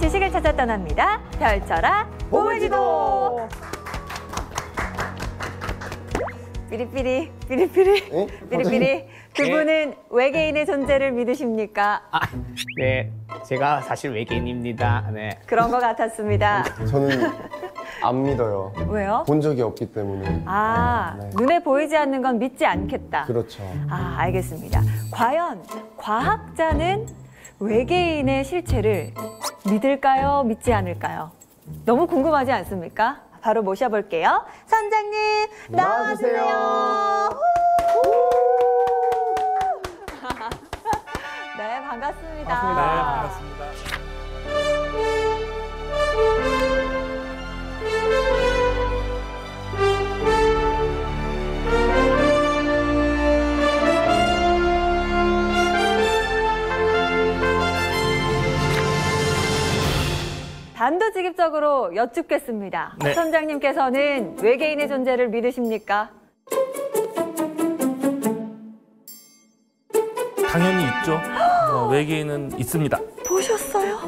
지식을 찾아 떠납니다. 펼쳐라 보물지도. 삐리삐리 삐리삐리 어? 삐리삐리. 두 분은 외계인의 존재를 믿으십니까? 네, 제가 사실 외계인입니다. 네. 그런 것 같았습니다. 저는 안 믿어요. 왜요? 본 적이 없기 때문에. 아, 눈에 보이지 않는 건 믿지 않겠다. 그렇죠. 아, 알겠습니다. 과연 과학자는 외계인의 실체를 믿을까요? 믿지 않을까요? 너무 궁금하지 않습니까? 바로 모셔볼게요. 선장님, 나와주세요. 네, 반갑습니다. 반갑습니다. 단도직입적으로 여쭙겠습니다. 네. 선장님께서는 외계인의 존재를 믿으십니까? 당연히 있죠. 외계인은 있습니다. 보셨어요?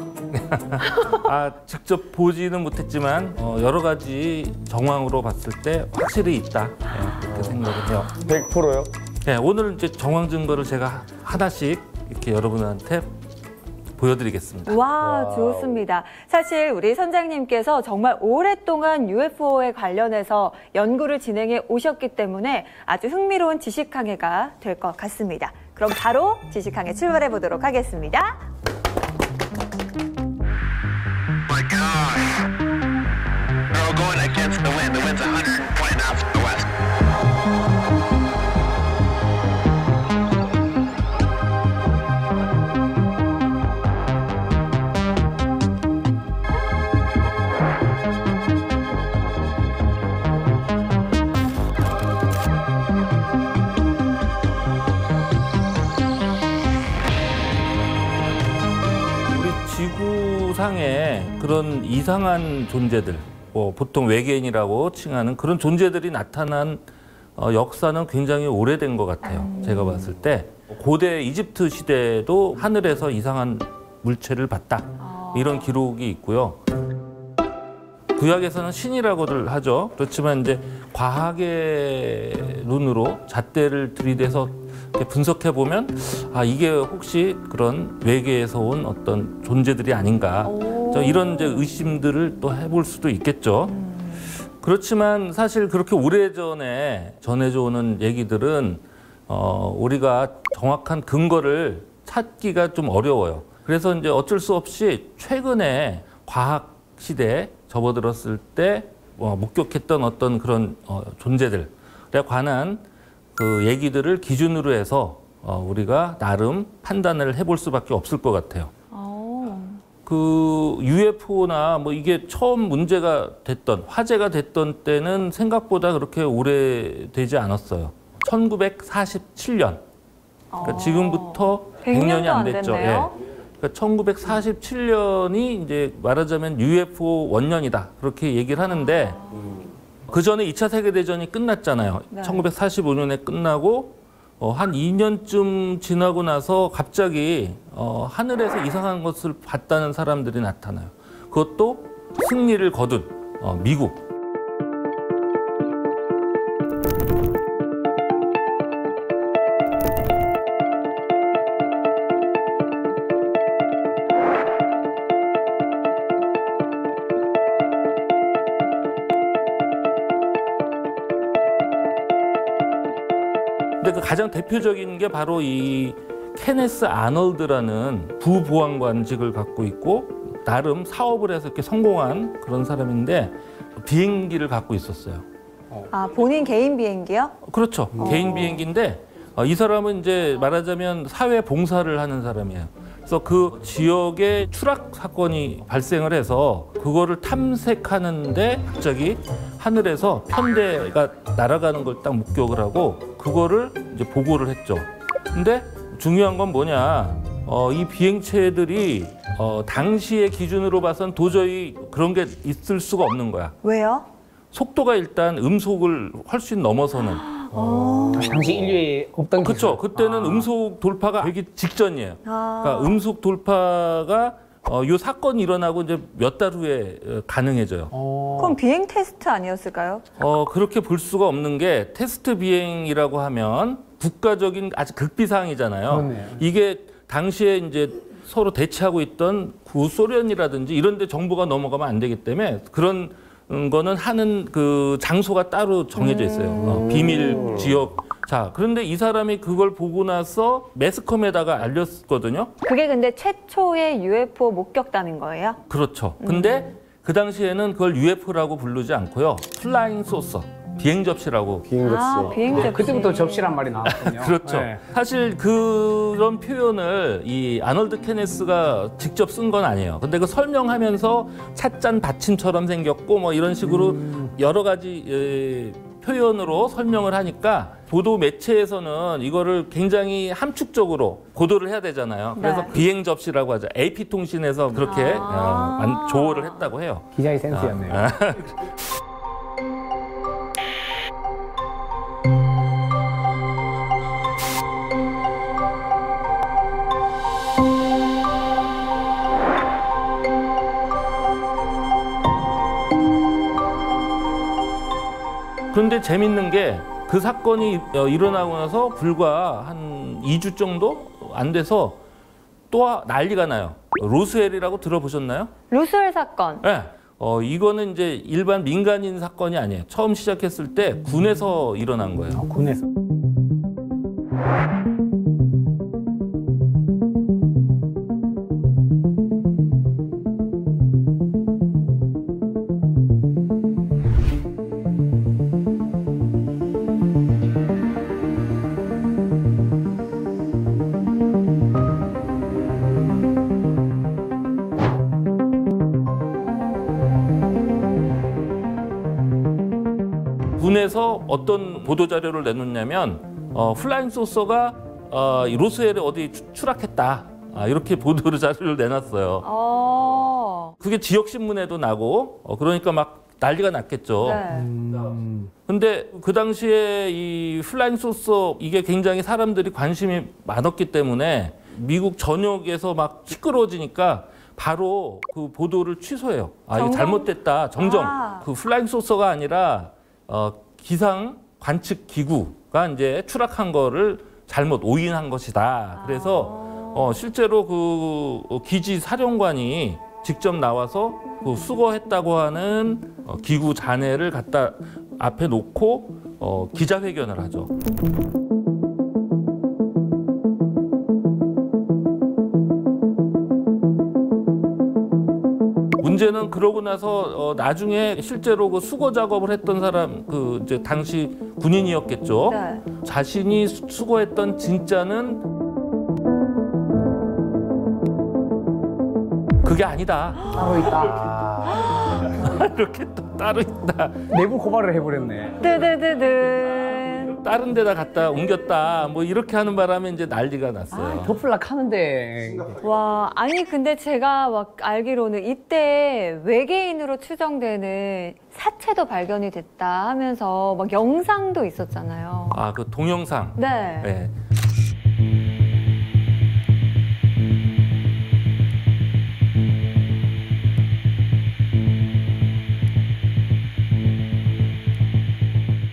직접 보지는 못했지만 여러 가지 정황으로 봤을 때 확실히 있다. 그렇게 생각을 해요. 100%요? 네, 오늘 이제 정황 증거를 제가 하나씩 이렇게 여러분한테 보여드리겠습니다. 와, 와우. 좋습니다. 사실 우리 선장님께서 정말 오랫동안 UFO에 관련해서 연구를 진행해 오셨기 때문에 아주 흥미로운 지식항해가 될 것 같습니다. 그럼 바로 지식항해 출발해 보도록 하겠습니다. My gosh. We're going against the wind. The wind's 120 knots from the west. 우리 지구상에 그런 이상한 존재들, 보통 외계인이라고 칭하는 그런 존재들이 나타난 역사는 굉장히 오래된 것 같아요. 제가 봤을 때 고대 이집트 시대에도 하늘에서 이상한 물체를 봤다. 이런 기록이 있고요. 구약에서는 신이라고들 하죠. 그렇지만 이제 과학의 눈으로 잣대를 들이대서 이렇게 분석해 보면 이게 혹시 그런 외계에서 온 어떤 존재들이 아닌가. 이런 이제 의심들을 또 해볼 수도 있겠죠. 그렇지만 사실 그렇게 오래전에 전해져 오는 얘기들은 우리가 정확한 근거를 찾기가 좀 어려워요. 그래서 이제 어쩔 수 없이 최근에 과학 시대에 접어들었을 때 목격했던 어떤 그런 존재들에 관한 그 얘기들을 기준으로 해서 우리가 나름 판단을 해볼 수밖에 없을 것 같아요. 그 UFO나 뭐 이게 처음 문제가 됐던 화제가 됐던 때는 생각보다 그렇게 오래되지 않았어요. 1947년. 그러니까 지금부터 100년이 안 됐죠. 됐네요. 그러니까 1947년이 이제 말하자면 UFO 원년이다. 그렇게 얘기를 하는데 그 전에 2차 세계대전이 끝났잖아요. 네. 1945년에 끝나고 한 2년쯤 지나고 나서 갑자기 하늘에서 이상한 것을 봤다는 사람들이 나타나요. 그것도 승리를 거둔 미국. 근데 그 가장 대표적인 게 바로 이 케네스 아널드라는 부보안관직을 갖고 있고 나름 사업을 해서 이렇게 성공한 그런 사람인데 비행기를 갖고 있었어요. 아, 본인 개인 비행기요? 그렇죠. 개인 비행기인데 이 사람은 이제 말하자면 사회 봉사를 하는 사람이에요. 그래서 그 지역에 추락 사건이 발생을 해서 그거를 탐색하는데 갑자기 하늘에서 편대가 날아가는 걸 딱 목격을 하고 그거를 이제 보고를 했죠. 근데 중요한 건 뭐냐? 이 비행체들이 당시의 기준으로 봐선 도저히 그런 게 있을 수가 없는 거야. 왜요? 속도가 일단 음속을 훨씬 넘어서는. 당시 인류에 없던 그렇죠. 그때는 음속 돌파가 되기 직전이에요. 그러니까 음속 돌파가 이 사건이 일어나고 이제 몇 달 후에 가능해져요. 그럼 비행 테스트 아니었을까요? 그렇게 볼 수가 없는 게 테스트 비행이라고 하면 국가적인 아주 극비사항이잖아요. 그렇네요. 이게 당시에 이제 서로 대치하고 있던 구소련이라든지 이런 데 정보가 넘어가면 안 되기 때문에 그런 거는 하는 그 장소가 따로 정해져 있어요. 비밀 지역. 자, 그런데 이 사람이 그걸 보고 나서 매스컴에다가 알렸거든요. 그게 근데 최초의 UFO 목격담인 거예요? 그렇죠. 근데 그 당시에는 그걸 UFO라고 부르지 않고요. 플라잉 소서, 비행 접시라고. 비행 접시. 비행 접시. 그때부터 접시란 말이 나왔군요. 그렇죠. 네. 사실 그런 표현을 이 아놀드 케네스가 직접 쓴 건 아니에요. 근데 그 설명하면서 찻잔 받침처럼 생겼고 뭐 이런 식으로 여러 가지 표현으로 설명을 하니까 보도 매체에서는 이거를 굉장히 함축적으로 보도를 해야 되잖아요. 그래서 네. 비행 접시라고 하죠. AP통신에서 그렇게 조어를 했다고 해요. 기자의 센스였네요. 그런데 재밌는 게 그 사건이 일어나고 나서 불과 한 2주 정도 안 돼서 또 난리가 나요. 로스웰이라고 들어보셨나요? 로스웰 사건. 네. 이거는 이제 일반 민간인 사건이 아니에요. 처음 시작했을 때 군에서 일어난 거예요. 군에서. 군에서 어떤 보도 자료를 내놓냐면 플라잉 소서가 이 로스웰에 어디 추락했다. 이렇게 보도 자료를 내놨어요. 그게 지역 신문에도 나고 그러니까 막 난리가 났겠죠. 네. 근데 그 당시에 이 플라잉 소서 이게 굉장히 사람들이 관심이 많았기 때문에 미국 전역에서 막 시끄러워지니까 바로 그 보도를 취소해요. 이거 정정? 잘못됐다. 정정. 그 플라잉 소서가 아니라 기상 관측 기구가 이제 추락한 거를 잘못 오인한 것이다. 그래서 실제로 그 기지 사령관이 직접 나와서 그 수거했다고 하는 기구 잔해를 갖다 앞에 놓고 기자회견을 하죠. 문제는 그러고 나서 나중에 실제로 그 수거 작업을 했던 사람 그 이제 당시 군인이었겠죠. 네. 자신이 수거했던 진짜는 그게 아니다. 따로 있다. 이렇게 또 따로 있다. 내부 고발을 해버렸네. 뜨드드든. 다른 데다 갖다 옮겼다. 뭐 이렇게 하는 바람에 이제 난리가 났어요. 덮을락 하는데. 와, 아니 근데 제가 막 알기로는 이때 외계인으로 추정되는 사체도 발견이 됐다 하면서 막 영상도 있었잖아요. 그 동영상. 네. 네.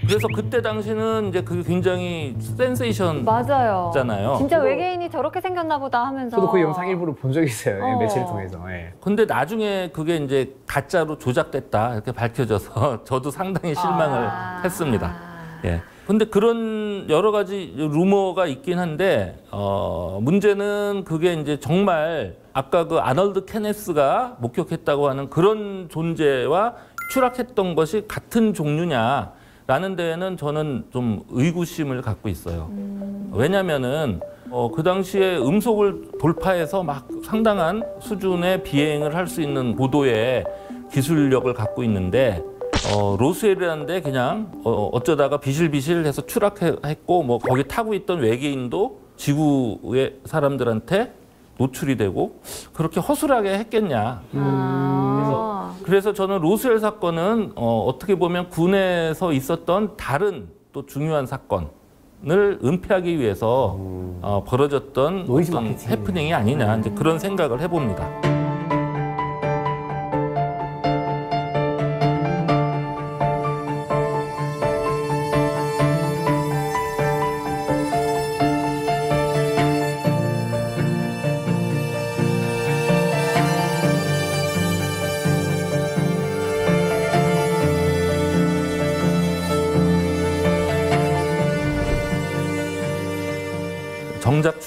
그래서 그때 당시는 이제 그게 굉장히 센세이션잖아요. 맞아요. 진짜 외계인이 저렇게 생겼나 보다 하면서. 저도 그 영상 일부를 본 적이 있어요. 매체를 어. 통해서. 예. 근데 나중에 그게 이제 가짜로 조작됐다 이렇게 밝혀져서 저도 상당히 실망을 했습니다. 예. 근데 그런 여러 가지 루머가 있긴 한데 문제는 그게 이제 정말 아까 그 아놀드 케네스가 목격했다고 하는 그런 존재와 추락했던 것이 같은 종류냐? 라는 데에는 저는 좀 의구심을 갖고 있어요. 왜냐면은 그 당시에 음속을 돌파해서 막 상당한 수준의 비행을 할 수 있는 고도의 기술력을 갖고 있는데 로스웰이라는 데 그냥 어쩌다가 비실비실해서 추락했고 뭐 거기 타고 있던 외계인도 지구의 사람들한테 노출이 되고 그렇게 허술하게 했겠냐. 그래서 저는 로스웰 사건은 어떻게 보면 군에서 있었던 다른 또 중요한 사건을 은폐하기 위해서 벌어졌던 노이즈 어떤 마케팅. 해프닝이 아니냐 이제 그런 생각을 해봅니다.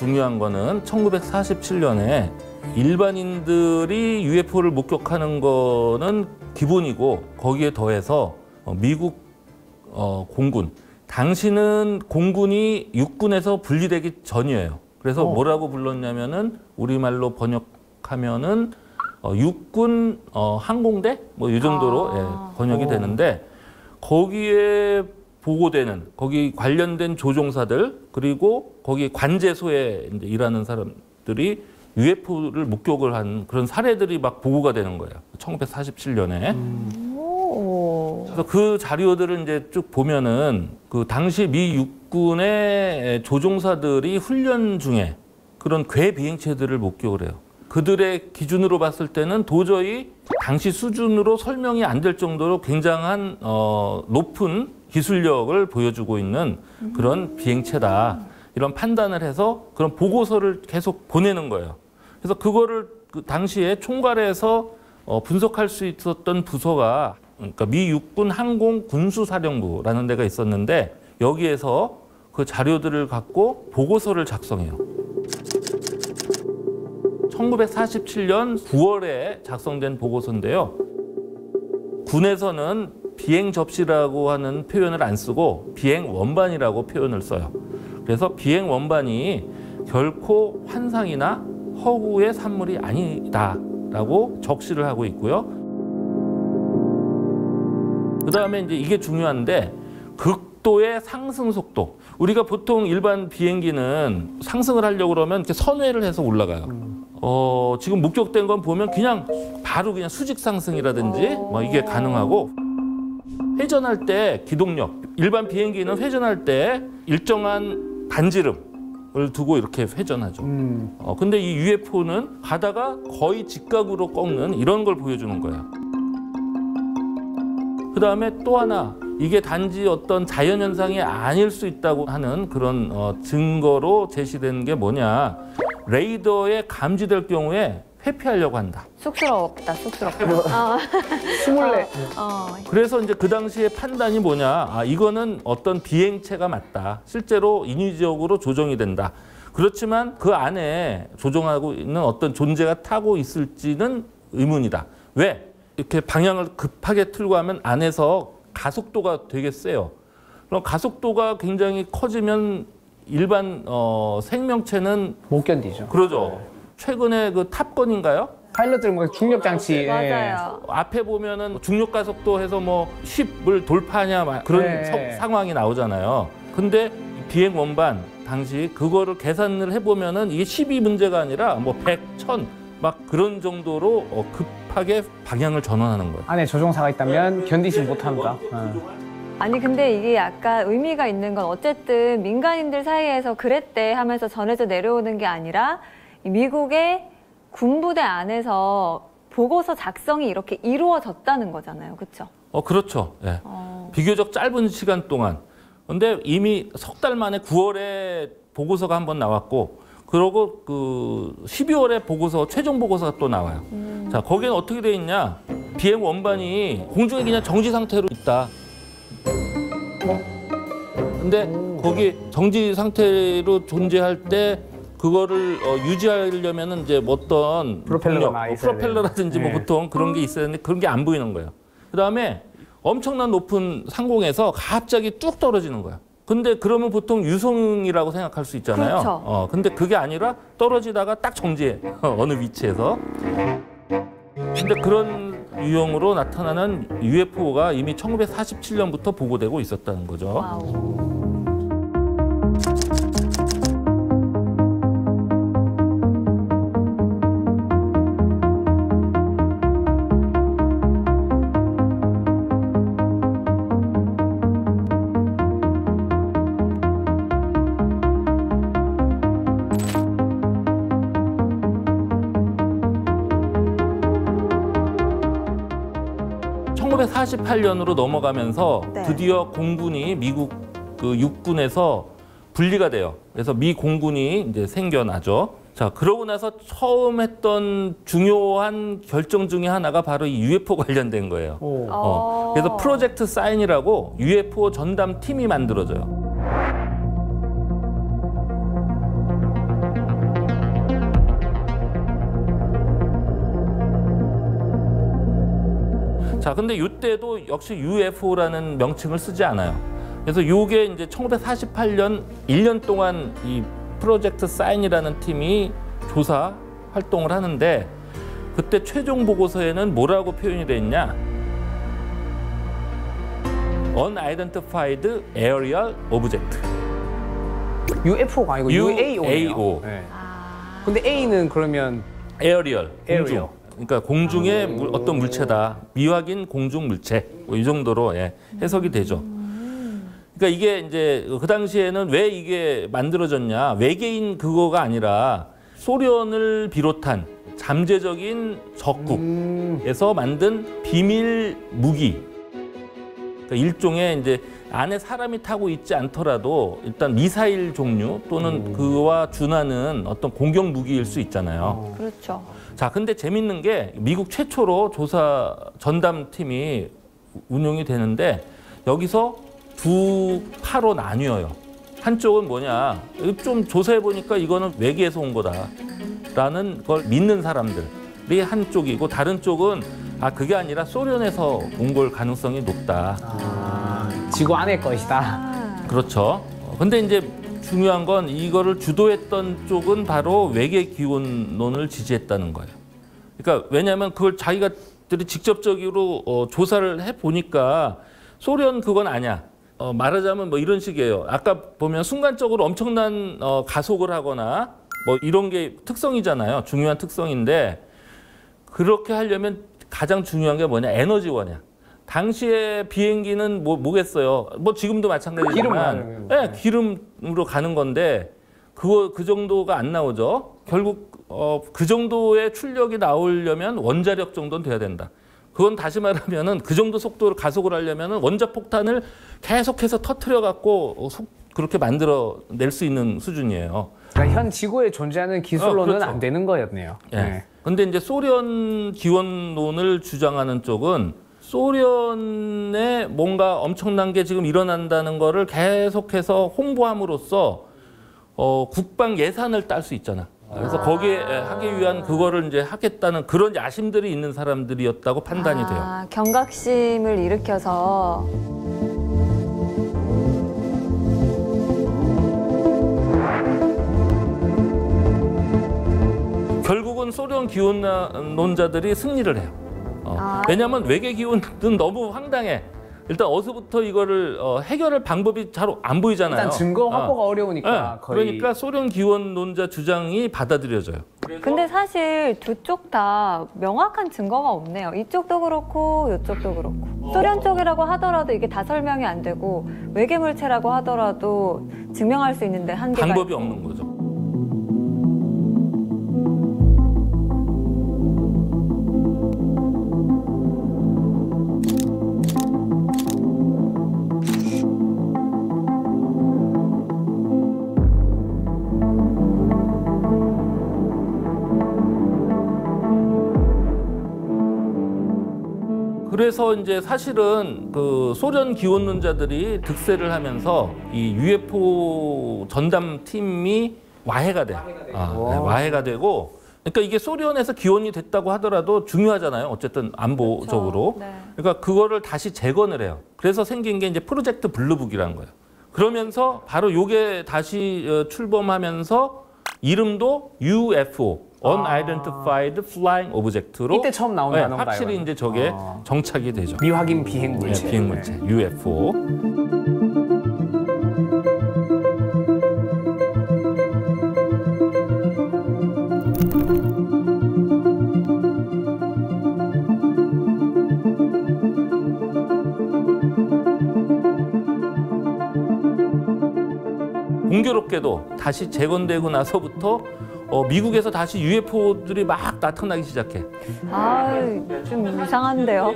중요한 거는 1947년에 일반인들이 UFO를 목격하는 거는 기본이고 거기에 더해서 미국 공군, 당시는 공군이 육군에서 분리되기 전이에요. 그래서 뭐라고 불렀냐면은 우리말로 번역하면은 육군 항공대 뭐 이 정도로 예, 번역이 되는데 거기에 보고되는 거기 관련된 조종사들 그리고 거기 관제소에 이제 일하는 사람들이 UFO를 목격을 한 그런 사례들이 막 보고가 되는 거예요. 1947년에. 그래서 그 자료들을 이제 쭉 보면은 그 당시 미 육군의 조종사들이 훈련 중에 그런 괴 비행체들을 목격을 해요. 그들의 기준으로 봤을 때는 도저히 당시 수준으로 설명이 안 될 정도로 굉장한 높은 기술력을 보여주고 있는 그런 비행체다. 이런 판단을 해서 그런 보고서를 계속 보내는 거예요. 그래서 그거를 그 당시에 총괄해서 분석할 수 있었던 부서가 그러니까 미 육군 항공 군수사령부라는 데가 있었는데 여기에서 그 자료들을 갖고 보고서를 작성해요. 1947년 9월에 작성된 보고서인데요. 군에서는 비행 접시라고 하는 표현을 안 쓰고 비행 원반이라고 표현을 써요. 그래서 비행 원반이 결코 환상이나 허구의 산물이 아니다라고 적시를 하고 있고요. 그다음에 이제 이게 중요한데 극도의 상승 속도. 우리가 보통 일반 비행기는 상승을 하려고 그러면 이렇게 선회를 해서 올라가요. 지금 목격된 건 보면 그냥 바로 그냥 수직 상승이라든지 뭐 이게 가능하고 회전할 때 기동력. 일반 비행기는 회전할 때 일정한 반지름을 두고 이렇게 회전하죠. 근데 이 UFO는 가다가 거의 직각으로 꺾는 이런 걸 보여주는 거예요. 그다음에 또 하나 이게 단지 어떤 자연현상이 아닐 수 있다고 하는 그런 증거로 제시된 게 뭐냐. 레이더에 감지될 경우에 회피하려고 한다. 쑥스럽다, 쑥스럽다. 스물네. 그래서 이제 그 당시에 판단이 뭐냐. 아, 이거는 어떤 비행체가 맞다. 실제로 인위적으로 조정이 된다. 그렇지만 그 안에 조종하고 있는 어떤 존재가 타고 있을지는 의문이다. 왜? 이렇게 방향을 급하게 틀고 하면 안에서 가속도가 되게 세요. 그럼 가속도가 굉장히 커지면 일반 생명체는 못 견디죠. 그러죠. 최근에 그 탑건인가요? 파일럿들 뭐 중력 장치. 맞아요. 앞에 보면은 중력 가속도 해서 뭐 10을 돌파하냐 막 그런 네. 상황이 나오잖아요. 근데 비행 원반 당시 그거를 계산을 해보면은 이게 10이 문제가 아니라 뭐 100, 1000 막 그런 정도로 급하게 방향을 전환하는 거예요. 안에 조종사가 있다면 견디지 못한다. 아니 근데 이게 약간 의미가 있는 건 어쨌든 민간인들 사이에서 그랬대 하면서 전해져 내려오는 게 아니라 미국의 군부대 안에서 보고서 작성이 이렇게 이루어졌다는 거잖아요. 그렇죠? 그렇죠. 예. 비교적 짧은 시간 동안. 근데 이미 석 달 만에 9월에 보고서가 한번 나왔고 그러고 그 12월에 보고서 최종 보고서가 또 나와요. 자, 거기는 어떻게 돼 있냐? 비행 원반이 공중에 그냥 정지 상태로 있다. 근데 거기 정지 상태로 존재할 때 그거를 유지하려면은 이제 어떤 프로펠러가 있어야 프로펠러라든지 돼요. 뭐 보통 그런 게 있어야 되는데 그런 게 안 보이는 거예요. 그다음에 엄청난 높은 상공에서 갑자기 뚝 떨어지는 거야. 근데 그러면 보통 유성이라고 생각할 수 있잖아요. 그렇죠. 근데 그게 아니라 떨어지다가 딱 정지해. 어느 위치에서. 근데 그런 유형으로 나타나는 UFO가 이미 1947년부터 보고되고 있었다는 거죠. 와우. (1948년으로) 넘어가면서 네. 드디어 공군이 미국 그 육군에서 분리가 돼요. 그래서 미 공군이 이제 생겨나죠. 자, 그러고 나서 처음 했던 중요한 결정 중에 하나가 바로 이 UFO 관련된 거예요. 그래서 프로젝트 사인이라고 UFO 전담 팀이 만들어져요. 자, 근데 이때도 역시 UFO라는 명칭을 쓰지 않아요. 그래서 요게 이제 1948년 1년 동안 이 프로젝트 사인이라는 팀이 조사 활동을 하는데 그때 최종 보고서에는 뭐라고 표현이 돼 있냐? Unidentified Aerial Object. UFO가 아니고 UAO네요. UAO. 네. 근데 A는 그러면 에어리얼, 공중. 에어리얼. 그러니까 공중의 어떤 물체다. 미확인 공중 물체. 뭐 이 정도로 해석이 되죠. 그러니까 이게 이제 그 당시에는 왜 이게 만들어졌냐? 외계인 그거가 아니라 소련을 비롯한 잠재적인 적국에서 만든 비밀 무기. 그러니까 일종의 이제 안에 사람이 타고 있지 않더라도 일단 미사일 종류 또는 그와 준하는 어떤 공격 무기일 수 있잖아요. 그렇죠. 자, 근데 재밌는 게 미국 최초로 조사 전담팀이 운용이 되는데 여기서 두 파로 나뉘어요. 한쪽은 뭐냐? 좀 조사해 보니까 이거는 외계에서 온 거다라는 걸 믿는 사람들이 한쪽이고 다른 쪽은 그게 아니라 소련에서 온 걸 가능성이 높다. 지구 안의 것이다. 아, 그렇죠. 근데 이제 중요한 건 이거를 주도했던 쪽은 바로 외계 기원론을 지지했다는 거예요. 그러니까 왜냐하면 그걸 자기가들이 직접적으로 조사를 해 보니까 소련 그건 아니야. 말하자면 뭐 이런 식이에요. 아까 보면 순간적으로 엄청난 가속을 하거나 뭐 이런 게 특성이잖아요. 중요한 특성인데 그렇게 하려면 가장 중요한 게 뭐냐? 에너지원이야. 당시에 비행기는 뭐겠어요? 뭐 지금도 마찬가지지만 기름만. 기름으로 가는 건데 그 정도가 안 나오죠. 결국 그 정도의 출력이 나오려면 원자력 정도는 돼야 된다. 그건 다시 말하면은 그 정도 속도로 가속을 하려면은 원자폭탄을 계속해서 터트려 갖고 그렇게 만들어 낼 수 있는 수준이에요. 그러니까 현 지구에 존재하는 기술로는 그렇죠. 안 되는 거였네요. 예. 네. 근데 이제 소련 기원론을 주장하는 쪽은 소련에 뭔가 엄청난 게 지금 일어난다는 거를 계속해서 홍보함으로써 국방 예산을 딸 수 있잖아. 그래서 거기에 하기 위한 그거를 이제 하겠다는 그런 야심들이 있는 사람들이었다고 판단이 돼요. 경각심을 일으켜서 결국은 소련 기원론자들이 승리를 해요. 왜냐하면 외계 기원은 너무 황당해. 일단 어디서부터 이거를 해결할 방법이 잘 안 보이잖아요. 일단 증거 확보가 어려우니까 거의. 그러니까 소련 기원론자 주장이 받아들여져요. 근데 사실 두 쪽 다 명확한 증거가 없네요. 이쪽도 그렇고 이쪽도 그렇고. 소련 쪽이라고 하더라도 이게 다 설명이 안 되고 외계물체라고 하더라도 증명할 수 있는데 한계가 방법이 있고. 없는 거죠. 그래서 이제 사실은 그 소련 기원론자들이 득세를 하면서 이 UFO 전담 팀이 와해가 돼. 와해가 되고, 그러니까 이게 소련에서 기원이 됐다고 하더라도 중요하잖아요. 어쨌든 안보적으로. 그렇죠. 네. 그러니까 그거를 다시 재건을 해요. 그래서 생긴 게 이제 프로젝트 블루북이라는 거예요. 그러면서 바로 요게 다시 출범하면서 이름도 UFO. Unidentified Flying Object로 이때 처음 나온 단어인가요? 확실히 이제 저게 정착이 되죠. 미확인 비행 물체. 비행 물체 UFO. 공교롭게도 다시 재건되고 나서부터 미국에서 다시 UFO들이 막 나타나기 시작해. 좀 이상한데요.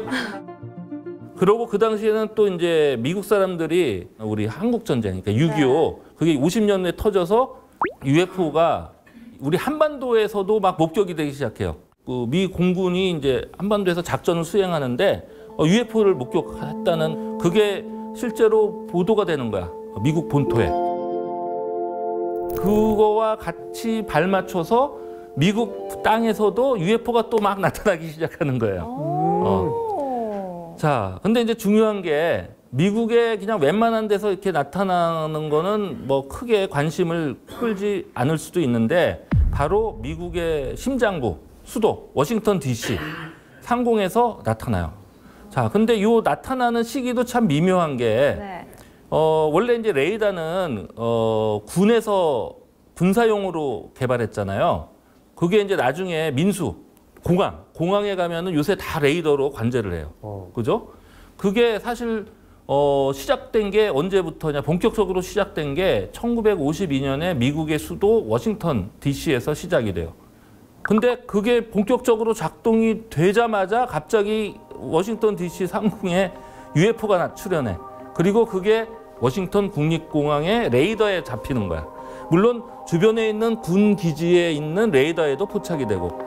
그러고 그 당시에는 또 이제 미국 사람들이 우리 한국 전쟁, 그러니까 6.25, 그게 50년대에 터져서 UFO가 우리 한반도에서도 막 목격이 되기 시작해요. 그 미 공군이 이제 한반도에서 작전을 수행하는데 UFO를 목격했다는 그게 실제로 보도가 되는 거야. 미국 본토에. 그거와 같이 발맞춰서 미국 땅에서도 UFO가 또 막 나타나기 시작하는 거예요. 자, 근데 이제 중요한 게 미국에 그냥 웬만한 데서 이렇게 나타나는 거는 뭐 크게 관심을 끌지 않을 수도 있는데 바로 미국의 심장부, 수도, 워싱턴 DC 상공에서 나타나요. 자, 근데 요 나타나는 시기도 참 미묘한 게 네. 원래 이제 레이더는 군에서 군사용으로 개발했잖아요. 그게 이제 나중에 민수, 공항에 가면은 요새 다 레이더로 관제를 해요. 그죠? 그게 사실 시작된 게 언제부터냐? 본격적으로 시작된 게 1952년에 미국의 수도 워싱턴 DC에서 시작이 돼요. 근데 그게 본격적으로 작동이 되자마자 갑자기 워싱턴 DC 상공에 UFO가 출현해. 그리고 그게 워싱턴 국립공항의 레이더에 잡히는 거야. 물론 주변에 있는 군 기지에 있는 레이더에도 포착이 되고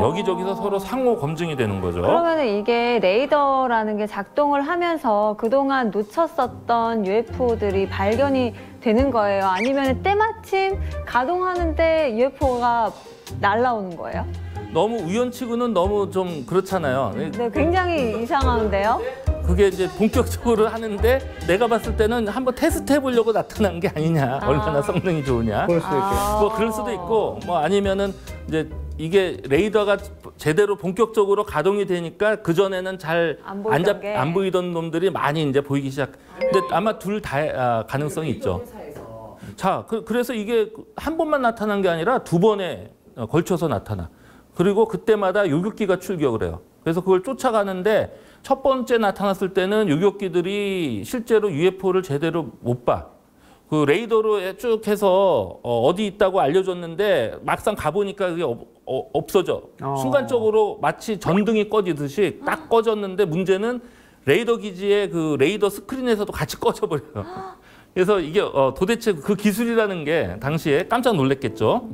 여기저기서 서로 상호 검증이 되는 거죠. 그러면 이게 레이더라는 게 작동을 하면서 그동안 놓쳤었던 UFO들이 발견이 되는 거예요? 아니면 때마침 가동하는데 UFO가 날라오는 거예요? 너무 우연치고는 너무 좀 그렇잖아요. 네, 굉장히 이상한데요? 그게 이제 본격적으로 하는데 내가 봤을 때는 한번 테스트 해보려고 나타난 게 아니냐. 얼마나 성능이 좋으냐. 그럴 수도 있겠죠. 뭐 그럴 수도 있고 뭐 아니면은 이제 이게 레이더가 제대로 본격적으로 가동이 되니까 그전에는 잘 안 보이던 놈들이 많이 이제 보이기 시작. 근데 아마 둘 다 가능성이 있죠. 자, 그래서 이게 한 번만 나타난 게 아니라 두 번에 걸쳐서 나타나. 그리고 그때마다 요격기가 출격을 해요. 그래서 그걸 쫓아가는데 첫 번째 나타났을 때는 요격기들이 실제로 UFO를 제대로 못 봐. 그 레이더로 쭉 해서 어디 있다고 알려줬는데 막상 가보니까 그게 없어져. 순간적으로 마치 전등이 꺼지듯이 딱 꺼졌는데 문제는 레이더 기지의 그 레이더 스크린에서도 같이 꺼져버려요. 그래서 이게 도대체 그 기술이라는 게 당시에 깜짝 놀랐겠죠.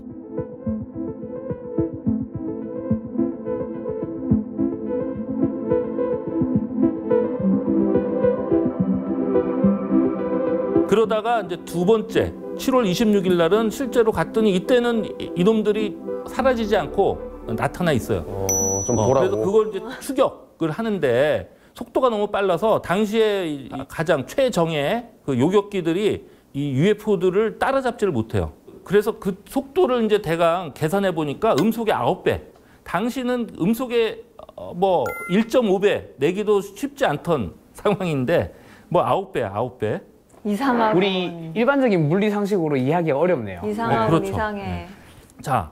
그러다가 이제 두 번째 7월 26일 날은 실제로 갔더니 이때는 이놈들이 사라지지 않고 나타나 있어요. 좀 보라고. 그래서 그걸 이제 추격을 하는데 속도가 너무 빨라서 당시에 가장 최정예 그 요격기들이 이 UFO들을 따라잡지를 못해요. 그래서 그 속도를 이제 대강 계산해 보니까 음속의 9배. 당시는 음속의 뭐 1.5배 내기도 쉽지 않던 상황인데 뭐 9배. 이상하고 우리 일반적인 물리 상식으로 이해하기 어렵네요. 이상하고 그렇죠. 이상해. 자,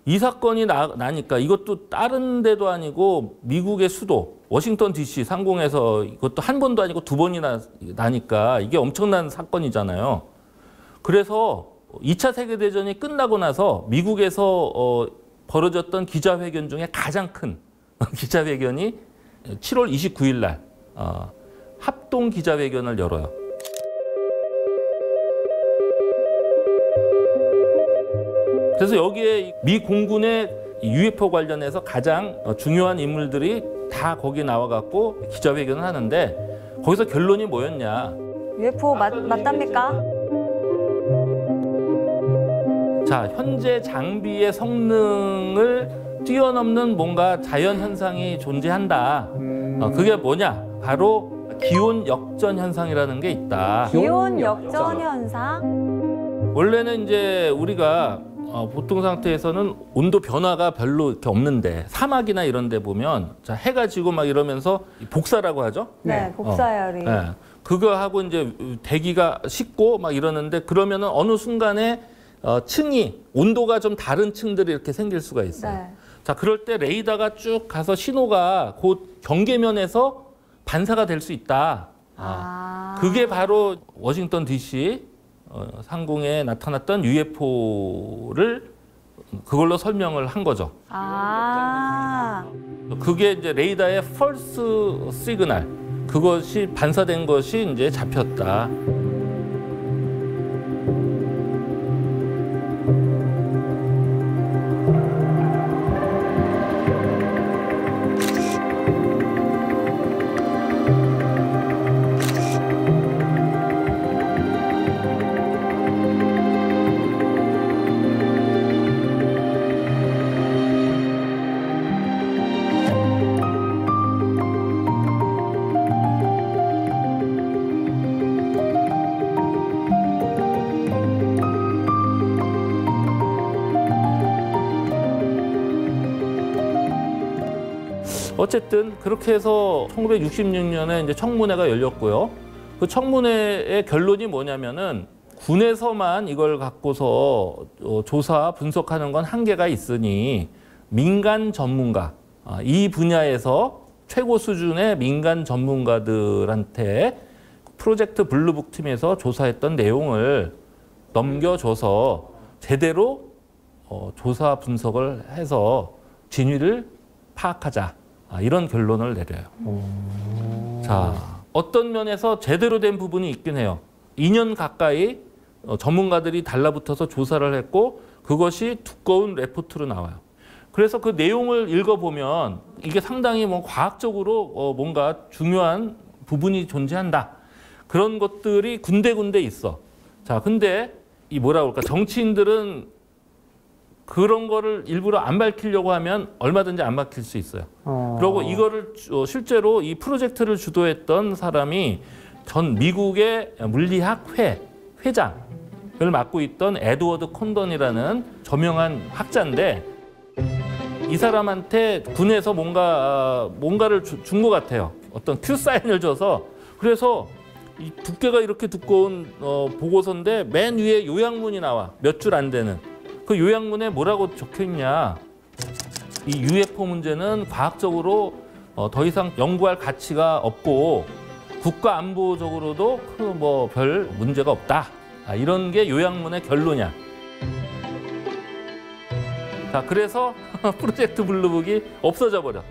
이 사건이 나니까 이것도 다른 데도 아니고 미국의 수도 워싱턴 DC 상공에서 이것도 한 번도 아니고 두 번이나 나니까 이게 엄청난 사건이잖아요. 그래서 2차 세계대전이 끝나고 나서 미국에서 벌어졌던 기자회견 중에 가장 큰 기자회견이 7월 29일 날 합동 기자회견을 열어요. 그래서 여기에 미 공군의 UFO 관련해서 가장 중요한 인물들이 다 거기에 나와갖고 기자회견을 하는데 거기서 결론이 뭐였냐. UFO 맞답니까? 자, 현재 장비의 성능을 뛰어넘는 뭔가 자연 현상이 존재한다. 그게 뭐냐? 바로 기온 역전 현상이라는 게 있다. 기온 역전 현상? 원래는 이제 우리가 보통 상태에서는 온도 변화가 별로 이렇게 없는데 사막이나 이런 데 보면 자, 해가 지고 막 이러면서 복사라고 하죠. 네, 복사열이. 네. 그거 하고 이제 대기가 식고 막 이러는데 그러면은 어느 순간에 층이 온도가 좀 다른 층들이 이렇게 생길 수가 있어요. 네. 자, 그럴 때 레이더가 쭉 가서 신호가 곧 경계면에서 반사가 될 수 있다. 그게 바로 워싱턴 DC 상공에 나타났던 UFO를 그걸로 설명을 한 거죠. 그게 이제 레이더의 펄스 시그널, 그것이 반사된 것이 이제 잡혔다. 어쨌든 그렇게 해서 1966년에 이제 청문회가 열렸고요. 그 청문회의 결론이 뭐냐면은 군에서만 이걸 갖고서 조사 분석하는 건 한계가 있으니 민간 전문가, 이 분야에서 최고 수준의 민간 전문가들한테 프로젝트 블루북 팀에서 조사했던 내용을 넘겨줘서 제대로 조사 분석을 해서 진위를 파악하자, 이런 결론을 내려요. 자, 어떤 면에서 제대로 된 부분이 있긴 해요. 2년 가까이 전문가들이 달라붙어서 조사를 했고 그것이 두꺼운 레포트로 나와요. 그래서 그 내용을 읽어보면 이게 상당히 뭐 과학적으로 뭔가 중요한 부분이 존재한다. 그런 것들이 군데군데 있어. 자, 근데 이 뭐라 그럴까, 정치인들은 그런 거를 일부러 안 밝히려고 하면 얼마든지 안 밝힐 수 있어요. 그리고 이거를 실제로 이 프로젝트를 주도했던 사람이 전 미국의 물리학 회장을 맡고 있던 에드워드 콘던이라는 저명한 학자인데, 이 사람한테 군에서 뭔가를 준 것 같아요. 어떤 큐 사인을 줘서. 그래서 이 두께가 이렇게 두꺼운 보고서인데 맨 위에 요약문이 나와. 몇 줄 안 되는. 그 요약문에 뭐라고 적혀 있냐. 이 UFO 문제는 과학적으로 더 이상 연구할 가치가 없고 국가 안보적으로도 뭐 별 문제가 없다. 이런 게 요약문의 결론이야. 자, 그래서 프로젝트 블루북이 없어져 버려.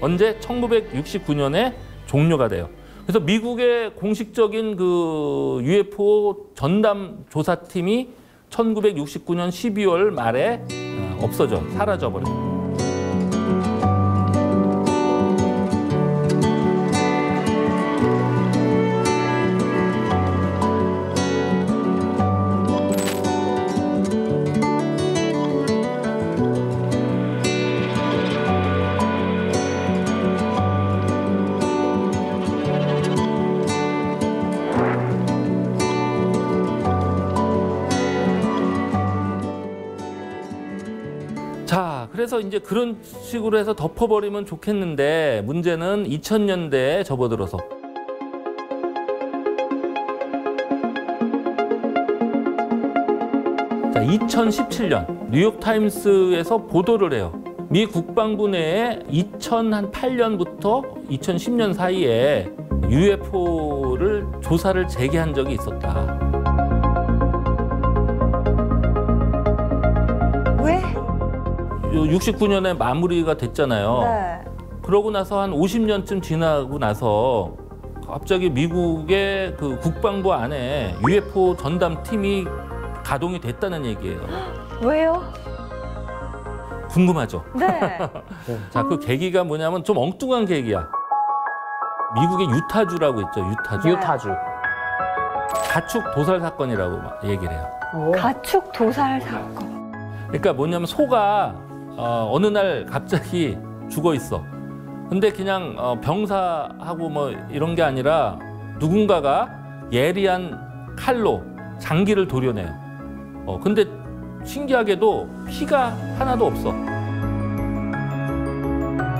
언제? 1969년에 종료가 돼요. 그래서 미국의 공식적인 그 UFO 전담 조사팀이 1969년 12월 말에 없어져, 사라져 버려. 자, 그래서 이제 그런 식으로 해서 덮어버리면 좋겠는데 문제는 2000년대에 접어들어서 자, 2017년 뉴욕타임스에서 보도를 해요. 미 국방부 내에 2008년부터 2010년 사이에 UFO를 조사를 재개한 적이 있었다. 왜? 69년에 마무리가 됐잖아요. 네. 그러고 나서 한 50년쯤 지나고 나서 갑자기 미국의 그 국방부 안에 UFO 전담팀이 가동이 됐다는 얘기예요. 왜요? 궁금하죠? 네. 자, 그 계기가 뭐냐면 좀 엉뚱한 계기야. 미국의 유타주라고 있죠, 유타주. 유타주. 가축 도살 사건이라고 막 얘기를 해요. 가축 도살 사건. 그러니까 뭐냐면 소가 어느 날 갑자기 죽어 있어. 근데 그냥 병사하고 뭐 이런 게 아니라 누군가가 예리한 칼로 장기를 도려내요. 근데 신기하게도 피가 하나도 없어.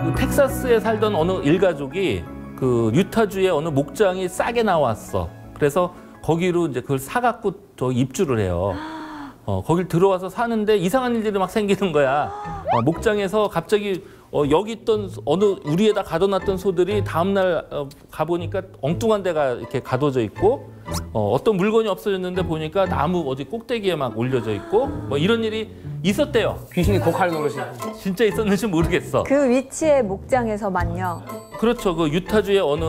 그 텍사스에 살던 어느 일가족이 그 유타주의 어느 목장이 싸게 나왔어. 그래서 거기로 이제 그걸 사갖고 저 입주를 해요. 거길 들어와서 사는데 이상한 일들이 막 생기는 거야. 목장에서 갑자기 여기 있던 어느 우리에다 가둬놨던 소들이 다음날 가보니까 엉뚱한 데가 이렇게 가둬져 있고 어떤 물건이 없어졌는데 보니까 나무 어디 꼭대기에 막 올려져 있고 뭐 이런 일이 있었대요. 귀신이 고칼 노릇이. 진짜 있었는지 모르겠어. 그 위치의 목장에서만요. 그렇죠. 그 유타주의 어느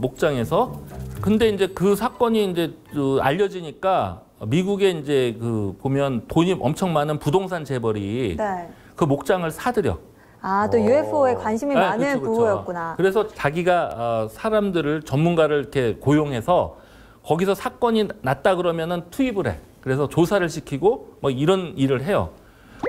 목장에서. 근데 이제 그 사건이 이제 알려지니까 미국에 이제 그 보면 돈이 엄청 많은 부동산 재벌이 네. 그 목장을 사들여. 아, 또 UFO에 관심이 네, 많은 그쵸, 그쵸. 부호였구나. 그래서 자기가 사람들을 전문가를 이렇게 고용해서 거기서 사건이 났다 그러면은 투입을 해. 그래서 조사를 시키고 뭐 이런 일을 해요.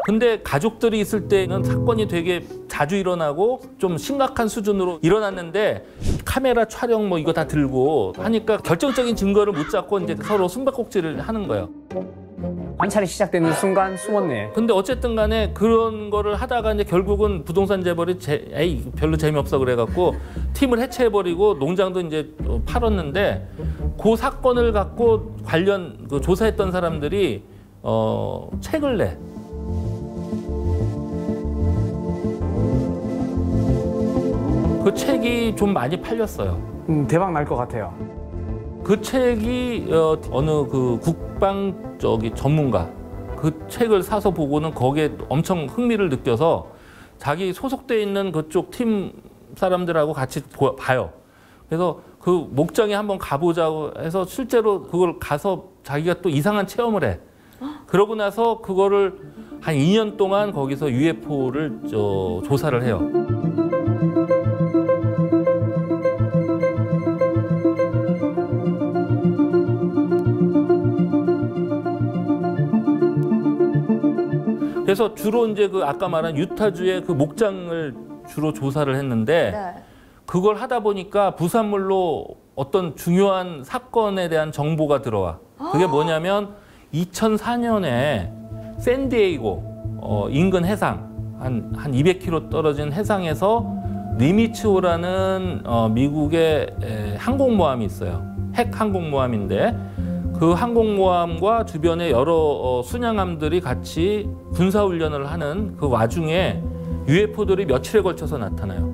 근데 가족들이 있을 때는 사건이 되게 자주 일어나고 좀 심각한 수준으로 일어났는데 카메라 촬영 뭐 이거 다 들고 하니까 결정적인 증거를 못 잡고 이제 서로 숨바꼭질을 하는 거예요. 관찰이 시작되는 순간 숨었네. 근데 어쨌든 간에 그런 거를 하다가 이제 결국은 부동산 재벌이 에이 별로 재미없어 그래갖고 팀을 해체해버리고 농장도 이제 팔았는데 그 사건을 갖고 관련 그 조사했던 사람들이 책을 내. 그 책이 좀 많이 팔렸어요. 대박 날 것 같아요. 그 책이 어느 그 국방 전문가 그 책을 사서 보고는 거기에 엄청 흥미를 느껴서 자기 소속돼 있는 그쪽 팀 사람들하고 같이 봐요. 그래서 그 목장에 한번 가보자고 해서 실제로 그걸 가서 자기가 또 이상한 체험을 해. 그러고 나서 그거를 한 2년 동안 거기서 UFO를 조사를 해요. 그래서 주로 이제 그 아까 말한 유타주의 그 목장을 주로 조사를 했는데 네. 그걸 하다 보니까 부산물로 어떤 중요한 사건에 대한 정보가 들어와. 그게 뭐냐면 2004년에 샌디에이고 인근 해상 한 200km 떨어진 해상에서 니미츠호라는 미국의 항공모함이 있어요. 핵 항공모함인데 그 항공모함과 주변에 여러 순양함들이 같이 군사훈련을 하는 그 와중에 UFO들이 며칠에 걸쳐서 나타나요.